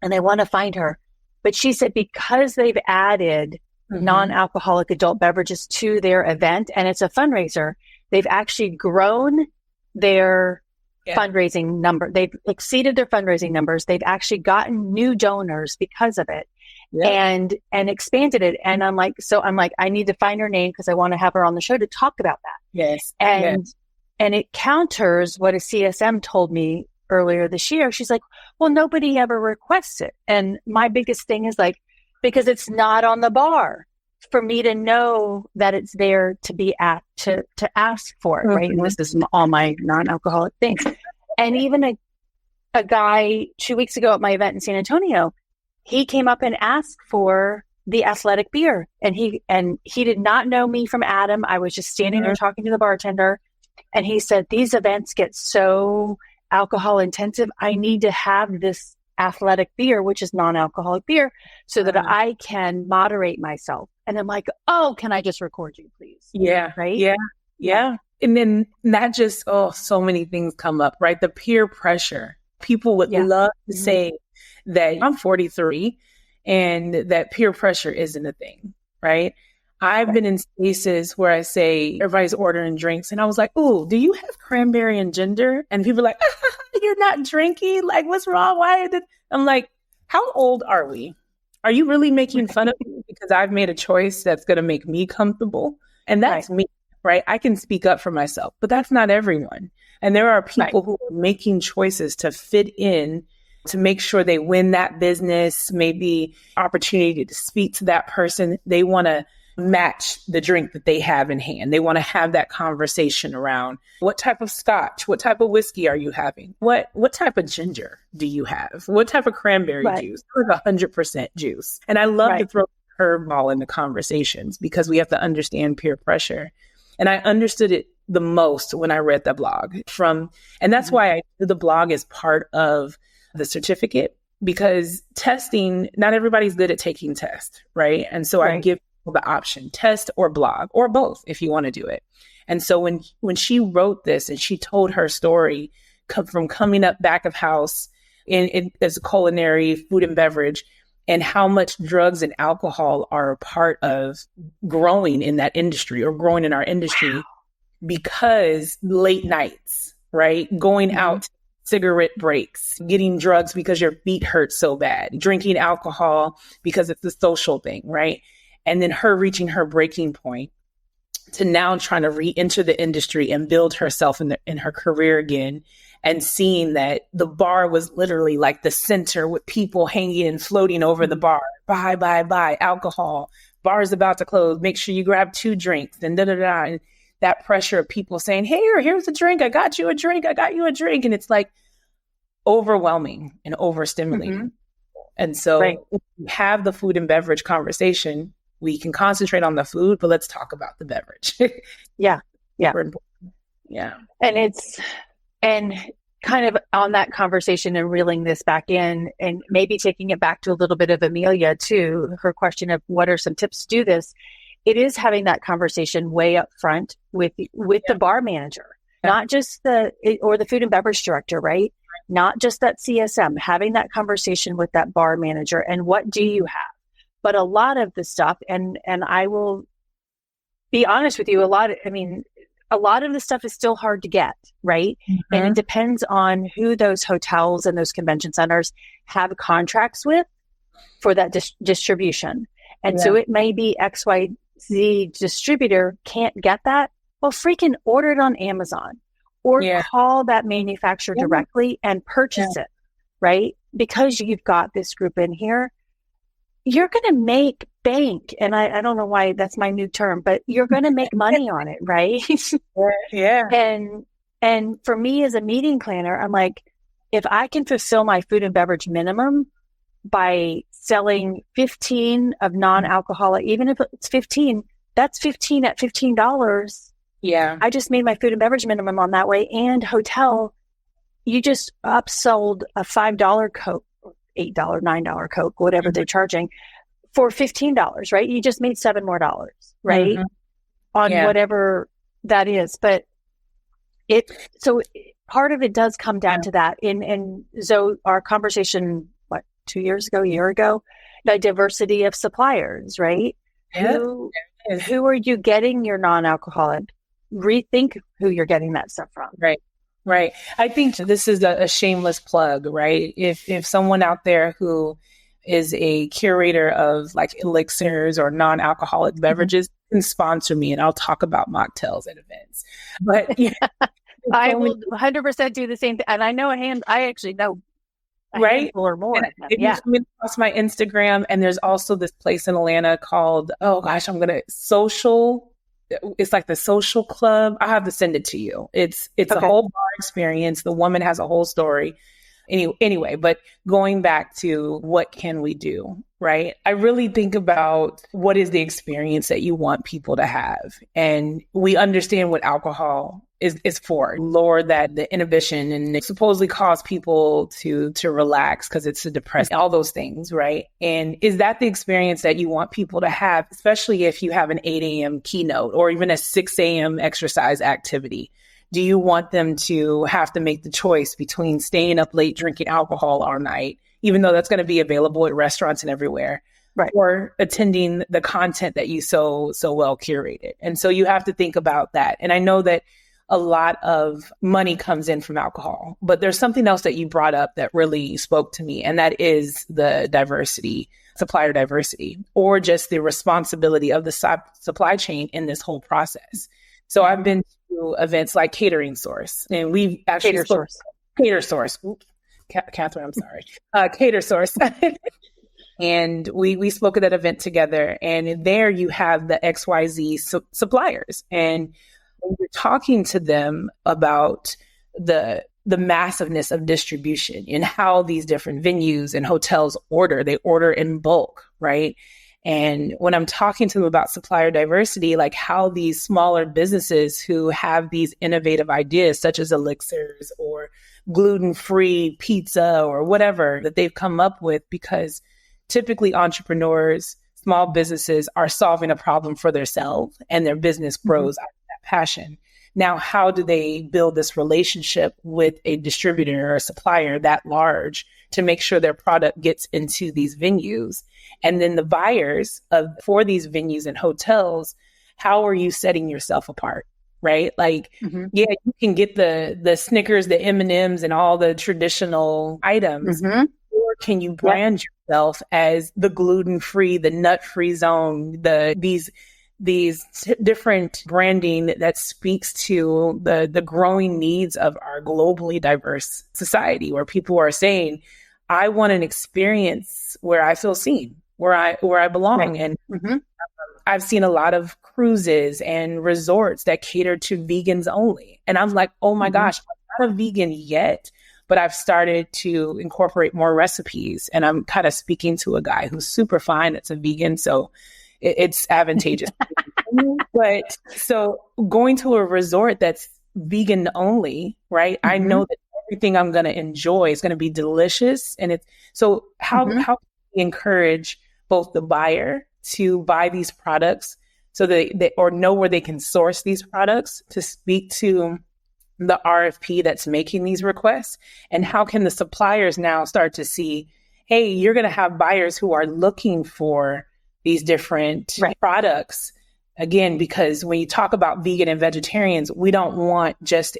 and I want to find her, but she said because they've added non-alcoholic adult beverages to their event, and it's a fundraiser, they've actually grown their fundraising number. They've exceeded their fundraising numbers. They've actually gotten new donors because of it. And expanded it. And I'm like, I need to find her name because I want to have her on the show to talk about that. Yes. And it counters what a CSM told me earlier this year. She's like, well, nobody ever requests it. And my biggest thing is like, because it's not on the bar for me to know that it's there to be to ask for it. Right. And this is all my non-alcoholic things. And even a guy 2 weeks ago at my event in San Antonio, he came up and asked for the athletic beer, and he did not know me from Adam. I was just standing there talking to the bartender, and he said, "These events get so alcohol intensive. I need to have this athletic beer, which is non-alcoholic beer, so that I can moderate myself." And I'm like, oh, can I just record you, please? Yeah. Right? Yeah. And then not just, so many things come up, right? The peer pressure. People would love to say that I'm 43 and that peer pressure isn't a thing, right? I've been in spaces where I say everybody's ordering drinks and I was like, "Ooh, do you have cranberry and ginger?" And people are like, "You're not drinking? Like, what's wrong? Why?" I'm like, "How old are we? Are you really making fun of me because I've made a choice that's going to make me comfortable?" And that's me, right? I can speak up for myself, but that's not everyone. And there are people who are making choices to fit in, to make sure they win that business, maybe opportunity to speak to that person. They want to match the drink that they have in hand. They want to have that conversation around what type of scotch, what type of whiskey are you having? What type of ginger do you have? What type of cranberry juice? Like 100% juice. And I love to throw a curveball into conversations because we have to understand peer pressure. And I understood it the most when I read the blog and that's why I do the blog as part of the certificate, because testing, not everybody's good at taking tests, right? And so I give the option, test or blog or both if you want to do it. And so when she wrote this and she told her story from coming up back of house as a culinary food and beverage, and how much drugs and alcohol are a part of growing in that industry or growing in our industry because late nights, right? Going out, cigarette breaks, getting drugs because your feet hurt so bad, drinking alcohol because it's a social thing, right? And then her reaching her breaking point to now trying to re-enter the industry and build herself in her career again, and seeing that the bar was literally like the center with people hanging and floating over the bar. Bye, alcohol. Bar's about to close. Make sure you grab 2 drinks and da-da-da. And that pressure of people saying, "Hey, here's a drink. I got you a drink. I got you a drink." And it's like overwhelming and overstimulating. And so if you have the food and beverage conversation, we can concentrate on the food, but let's talk about the beverage. Yeah. And kind of on that conversation and reeling this back in and maybe taking it back to a little bit of Amelia too, her question of what are some tips to do this? It is having that conversation way up front with the bar manager, not just the food and beverage director, right? Not just that CSM, having that conversation with that bar manager and what do you have? But a lot of the stuff, and I will be honest with you, a lot of the stuff is still hard to get, right? And it depends on who those hotels and those convention centers have contracts with for that distribution. And so it may be XYZ distributor can't get that. Well, freaking order it on Amazon or call that manufacturer directly and purchase it, right? Because you've got this group in here. You're going to make bank. And I don't know why that's my new term, but you're going to make money on it, right? And for me as a meeting planner, I'm like, if I can fulfill my food and beverage minimum by selling 15 of non-alcoholic, even if it's 15, that's 15 at $15. Yeah. I just made my food and beverage minimum on that way. And hotel, you just upsold a $5 Coke. $8, $9 Coke, whatever they're charging for $15, right? You just made $7 more, right? On whatever that is. But part of it does come down to that. And so our conversation, 2 years ago, a year ago, the diversity of suppliers, right? Who are you getting your non-alcoholic? Rethink who you're getting that stuff from. Right. I think this is a shameless plug, right? If someone out there who is a curator of like elixirs or non-alcoholic beverages can sponsor me and I'll talk about mocktails at events. But I will 100% do the same thing. And I know I actually know a handful or more. If you come across my Instagram, and there's also this place in Atlanta called, it's like the social club. I have to send it to you. It's a whole bar experience. The woman has a whole story. Anyway, but going back to what can we do, right? I really think about what is the experience that you want people to have. And we understand what alcohol is for, lower the inhibition, and it supposedly cause people to relax because it's a depressant, all those things, right? And is that the experience that you want people to have, especially if you have an 8 a.m. keynote or even a 6 a.m. exercise activity? Do you want them to have to make the choice between staying up late drinking alcohol all night, even though that's going to be available at restaurants and everywhere, right, or attending the content that you so well curated? And so you have to think about that. And I know that a lot of money comes in from alcohol, but there's something else that you brought up that really spoke to me, and that is the diversity, supplier diversity, or just the responsibility of the supply chain in this whole process. So I've been to events like Catering Source, and we've actually Cater Source. Oops, Catherine, I'm sorry. Cater Source. And we spoke at that event together, and there you have the XYZ suppliers. And when you're talking to them about the massiveness of distribution and how these different venues and hotels they order in bulk, right? And when I'm talking to them about supplier diversity, like how these smaller businesses who have these innovative ideas, such as elixirs or gluten-free pizza or whatever that they've come up with, because typically entrepreneurs, small businesses are solving a problem for themselves and their business grows out of that passion. Now, how do they build this relationship with a distributor or a supplier that large to make sure their product gets into these venues? And then the buyers for these venues and hotels, how are you setting yourself apart, right? Like, yeah, you can get the Snickers, the M&Ms, and all the traditional items, or can you brand yourself as the gluten-free, the nut-free zone, these different branding that speaks to the growing needs of our globally diverse society, where people are saying, I want an experience where I feel seen, where I belong. Right. And I've seen a lot of cruises and resorts that cater to vegans only. And I'm like, oh my gosh, I'm not a vegan yet, but I've started to incorporate more recipes. And I'm kind of speaking to a guy who's super fine that's a vegan. So it's advantageous. But so going to a resort that's vegan only, right? I know that everything I'm going to enjoy is going to be delicious. And so how can we encourage both the buyer to buy these products so they or know where they can source these products, to speak to the RFP that's making these requests? And how can the suppliers now start to see, hey, you're going to have buyers who are looking for these different products? Again, because when you talk about vegan and vegetarians, we don't want just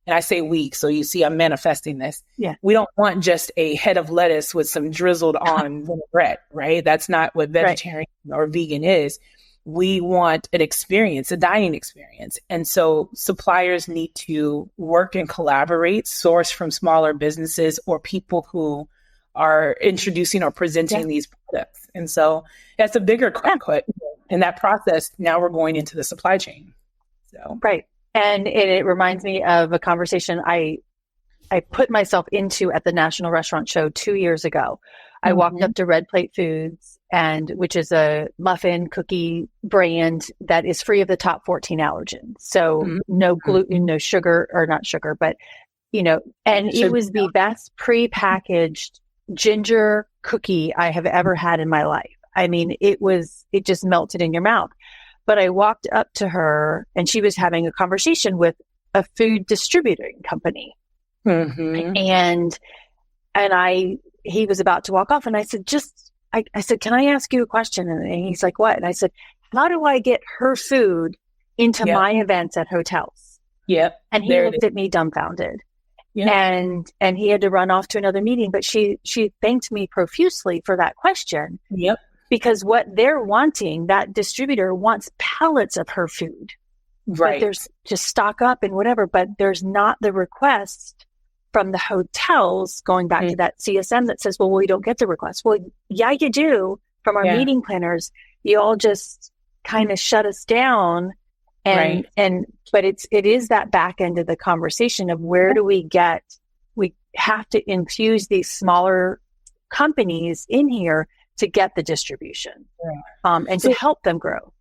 and I say we, so you see I'm manifesting this. Yeah. We don't want just a head of lettuce with some drizzled on vinaigrette, right? That's not what vegetarian or vegan is. We want an experience, a dining experience. And so suppliers need to work and collaborate, source from smaller businesses or people who are introducing or presenting these products. And so that's a bigger question. In that process, now we're going into the supply chain. So And it reminds me of a conversation I put myself into at the National Restaurant Show 2 years ago. I walked up to Red Plate Foods, which is a muffin cookie brand that is free of the top 14 allergens. So no gluten, no sugar, or not sugar, but, and it was the best pre-packaged ginger cookie I have ever had in my life. I mean, it just melted in your mouth. But I walked up to her and she was having a conversation with a food distributing company. And he was about to walk off, and I said, I said, can I ask you a question? And he's like, what? And I said, how do I get her food into my events at hotels? And he looked at me dumbfounded. And he had to run off to another meeting, but she thanked me profusely for that question. Because what they're wanting, that distributor wants pallets of her food. But there's just stock up and whatever, but there's not the request from the hotels, going back to that CSM that says, well, we don't get the request. Well, yeah, you do. From our meeting planners, you all just kind of shut us down. But it is that back end of the conversation of where do we get, have to infuse these smaller companies in here to get the distribution, and to help them grow.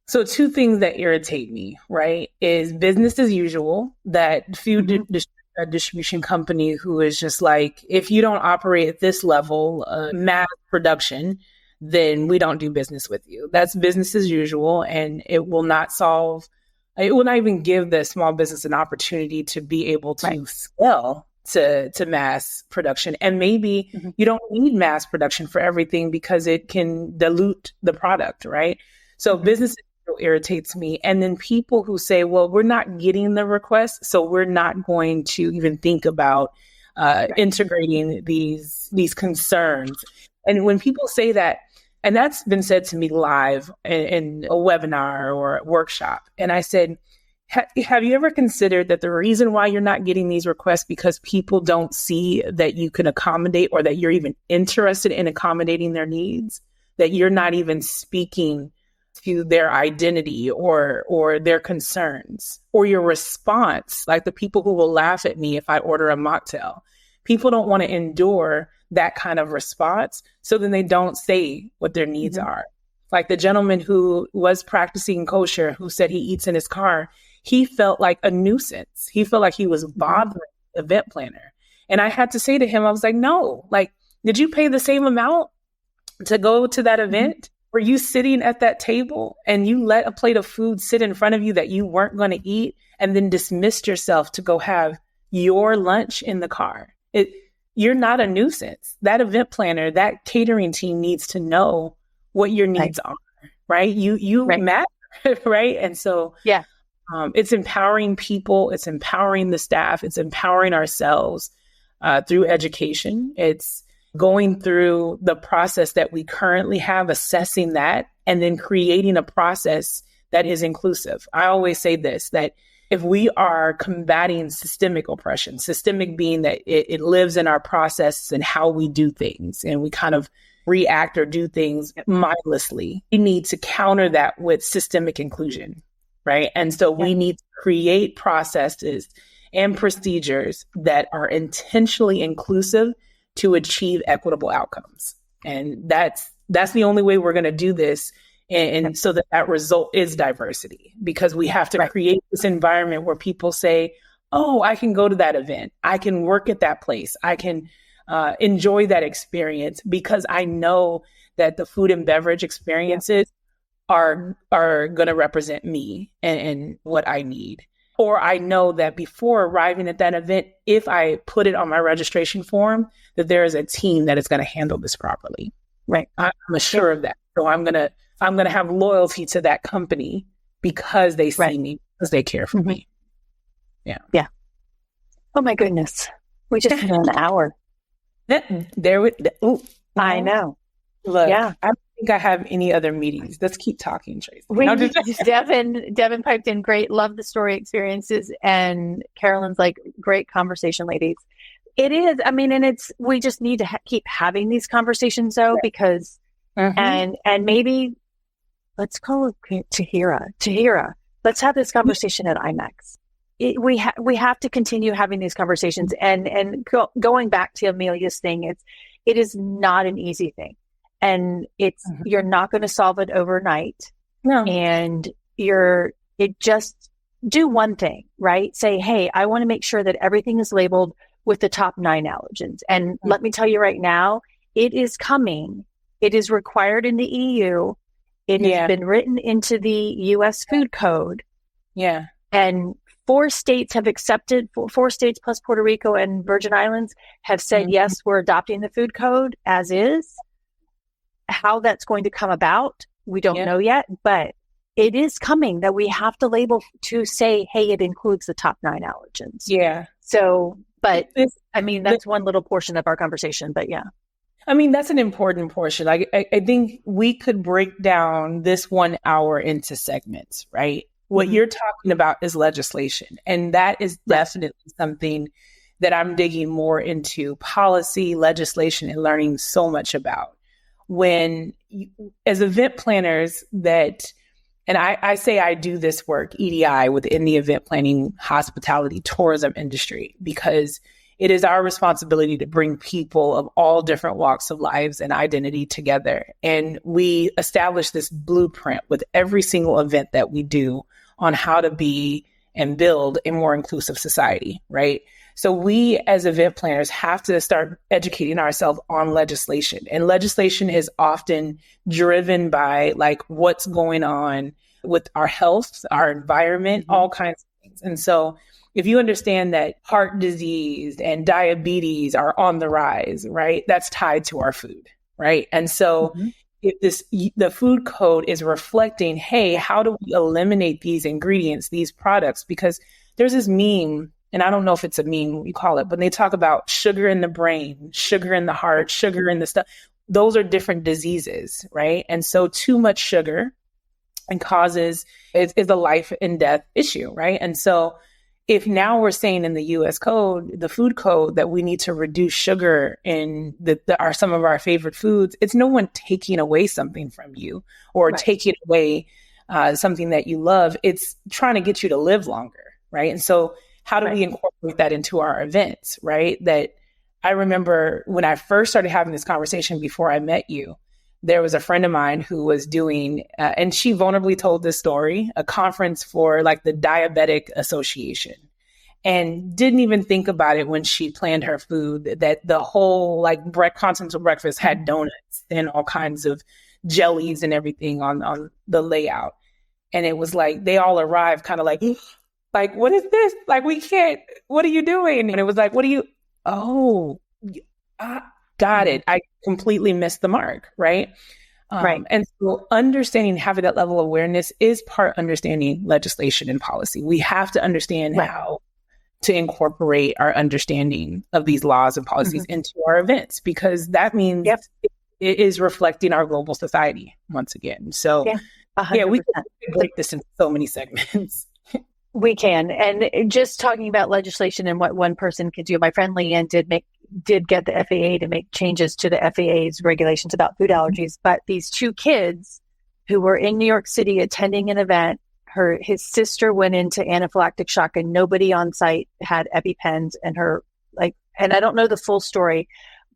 So two things that irritate me, right, is business as usual, that food distribution company who is just like, if you don't operate at this level, mass production, then we don't do business with you. That's business as usual, and it will not even give the small business an opportunity to be able to scale to mass production. And maybe you don't need mass production for everything because it can dilute the product, right? So business irritates me. And then people who say, well, we're not getting the request, so we're not going to even think about integrating these concerns. And when people say that, and that's been said to me live in a webinar or a workshop, and I said, have you ever considered that the reason why you're not getting these requests because people don't see that you can accommodate or that you're even interested in accommodating their needs, that you're not even speaking to their identity or their concerns or your response, like the people who will laugh at me if I order a mocktail. People don't want to endure that kind of response. So then they don't say what their needs are. Like the gentleman who was practicing kosher, who said he eats in his car, he felt like a nuisance. He felt like he was bothering the event planner. And I had to say to him, I was like, no, like, did you pay the same amount to go to that event? Were you sitting at that table and you let a plate of food sit in front of you that you weren't going to eat and then dismissed yourself to go have your lunch in the car? You're not a nuisance. That event planner, that catering team needs to know what your needs are, right? You matter, right? And so it's empowering people. It's empowering the staff. It's empowering ourselves through education. It's going through the process that we currently have, assessing that, and then creating a process that is inclusive. I always say this, that if we are combating systemic oppression, systemic being that it lives in our process and how we do things, and we kind of react or do things mindlessly, we need to counter that with systemic inclusion, right? And so we need to create processes and procedures that are intentionally inclusive to achieve equitable outcomes. And that's the only way we're going to do this. And so that result is diversity, because we have to create this environment where people say, oh, I can go to that event. I can work at that place. I can enjoy that experience because I know that the food and beverage experiences are going to represent me and what I need. Or I know that before arriving at that event, if I put it on my registration form, that there is a team that is going to handle this properly. Right. I'm assured of that. So I'm going to have loyalty to that company because they see me, because they care for me. Yeah. Yeah. Oh my goodness. We just had an hour. I know. Look, I don't think I have any other meetings. Let's keep talking, Tracy. Devin piped in great. Love the story experiences. And Carolyn's like, great conversation, ladies. It is. I mean, and we just need to keep having these conversations though, because, and maybe let's call it Tahira. Let's have this conversation at IMEX. We have to continue having these conversations and going back to Amelia's thing. It is not an easy thing. And you're not going to solve it overnight. No. And just do one thing, right? Say, hey, I want to make sure that everything is labeled with the top 9 allergens. And let me tell you right now, it is coming. It is required in the EU. It has been written into the US food code. Yeah. And 4 states have accepted, 4 states plus Puerto Rico and Virgin Islands have said, yes, we're adopting the food code as is. How that's going to come about, we don't know yet, but it is coming that we have to label to say, hey, it includes the top 9 allergens. Yeah. So, but I mean, that's one little portion of our conversation, but yeah. I mean, that's an important portion. I think we could break down this 1 hour into segments, right? What you're talking about is legislation. And that is definitely something that I'm digging more into, policy, legislation, and learning so much about. As event planners and I say I do this work, EDI, within the event planning, hospitality, tourism industry, because it is our responsibility to bring people of all different walks of lives and identity together. And we establish this blueprint with every single event that we do on how to be and build a more inclusive society, right? So we as event planners have to start educating ourselves on legislation. And legislation is often driven by like what's going on with our health, our environment, all kinds of things. And so if you understand that heart disease and diabetes are on the rise, right, that's tied to our food, right? And so if the food code is reflecting, hey, how do we eliminate these ingredients, these products? Because there's this meme, and I don't know if it's a meme, we call it, but they talk about sugar in the brain, sugar in the heart, sugar in the stuff. Those are different diseases, right? And so too much sugar and causes is a life and death issue, right? And so if now we're saying in the U.S. code, the food code, that we need to reduce sugar in some of our favorite foods, it's no one taking away something from you or taking away something that you love. It's trying to get you to live longer, right? And so how do we incorporate that into our events, right? That I remember when I first started having this conversation before I met you, there was a friend of mine who was doing, and she vulnerably told this story, a conference for like the Diabetic Association, and didn't even think about it when she planned her food, that the whole like continental breakfast had donuts and all kinds of jellies and everything on the layout. And it was like, they all arrived kind of like, what is this? Like, we can't, what are you doing? And it was like, got it. I completely missed the mark, right? And so understanding, having that level of awareness is part understanding legislation and policy. We have to understand how to incorporate our understanding of these laws and policies into our events, because that means it is reflecting our global society once again. So we can break this into so many segments. We can. And just talking about legislation and what one person could do, my friend Leanne did get the FAA to make changes to the FAA's regulations about food allergies. But these two kids who were in New York City attending an event, his sister went into anaphylactic shock and nobody on site had EpiPens, and and I don't know the full story,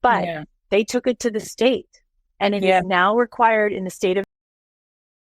but they took it to the state, and it is now required in the state of